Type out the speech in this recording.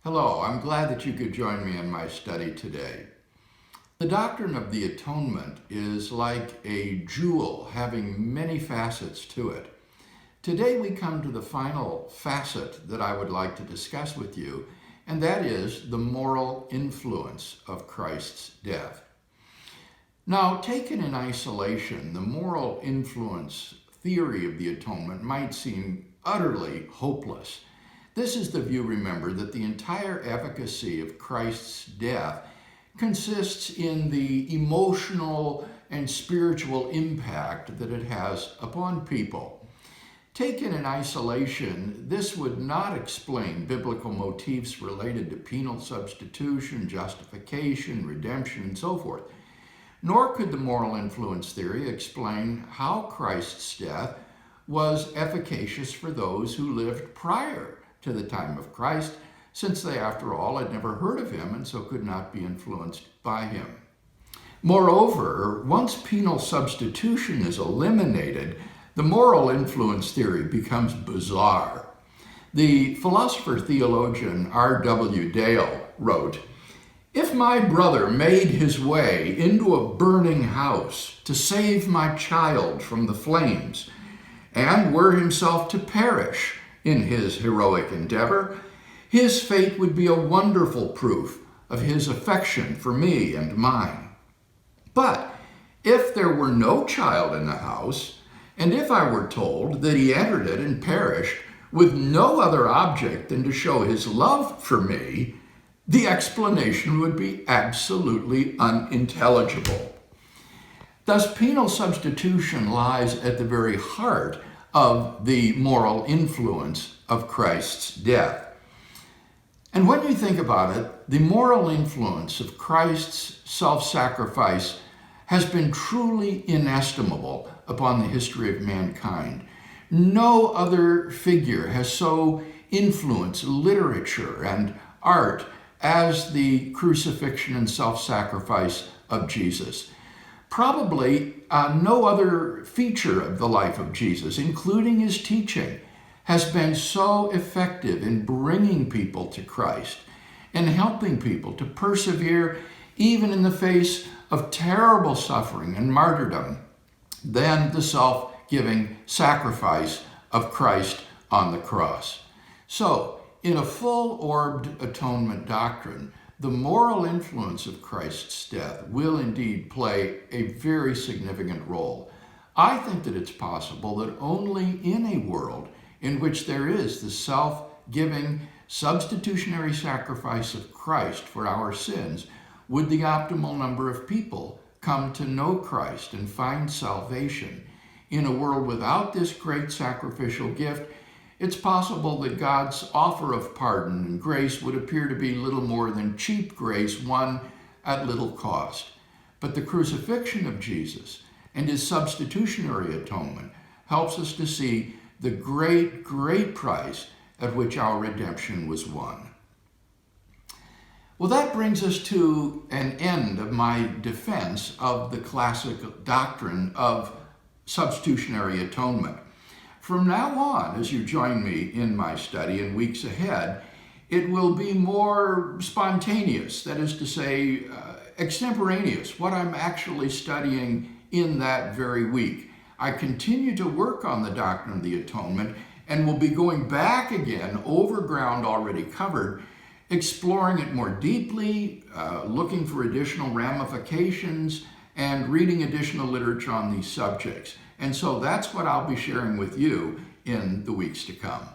Hello, I'm glad that you could join me in my study today. The doctrine of the atonement is like a jewel having many facets to it. Today we come to the final facet that I would like to discuss with you, and that is the moral influence of Christ's death. Now, taken in isolation, the moral influence theory of the atonement might seem utterly hopeless. This is the view, remember, that the entire efficacy of Christ's death consists in the emotional and spiritual impact that it has upon people. Taken in isolation, this would not explain biblical motifs related to penal substitution, justification, redemption, and so forth. Nor could the moral influence theory explain how Christ's death was efficacious for those who lived prior to the time of Christ, since they, after all, had never heard of him and so could not be influenced by him. Moreover, once penal substitution is eliminated, the moral influence theory becomes bizarre. The philosopher-theologian R.W. Dale wrote, "If my brother made his way into a burning house to save my child from the flames, and were himself to perish in his heroic endeavor, his fate would be a wonderful proof of his affection for me and mine. But if there were no child in the house, and if I were told that he entered it and perished with no other object than to show his love for me, the explanation would be absolutely unintelligible." Thus, penal substitution lies at the very heart of the moral influence of Christ's death. And when you think about it, the moral influence of Christ's self-sacrifice has been truly inestimable upon the history of mankind. No other figure has so influenced literature and art as the crucifixion and self-sacrifice of Jesus. Probably no other feature of the life of Jesus, including his teaching, has been so effective in bringing people to Christ and helping people to persevere even in the face of terrible suffering and martyrdom than the self-giving sacrifice of Christ on the cross. So, in a full-orbed atonement doctrine, the moral influence of Christ's death will indeed play a very significant role. I think that it's possible that only in a world in which there is the self-giving substitutionary sacrifice of Christ for our sins would the optimal number of people come to know Christ and find salvation. In a world without this great sacrificial gift, it's possible that God's offer of pardon and grace would appear to be little more than cheap grace won at little cost. But the crucifixion of Jesus and his substitutionary atonement helps us to see the great, great price at which our redemption was won. Well, that brings us to an end of my defense of the classic doctrine of substitutionary atonement. From now on, as you join me in my study in weeks ahead, it will be more spontaneous, that is to say, extemporaneous, what I'm actually studying in that very week. I continue to work on the doctrine of the atonement and will be going back again over ground already covered, exploring it more deeply, looking for additional ramifications, and reading additional literature on these subjects. And so that's what I'll be sharing with you in the weeks to come.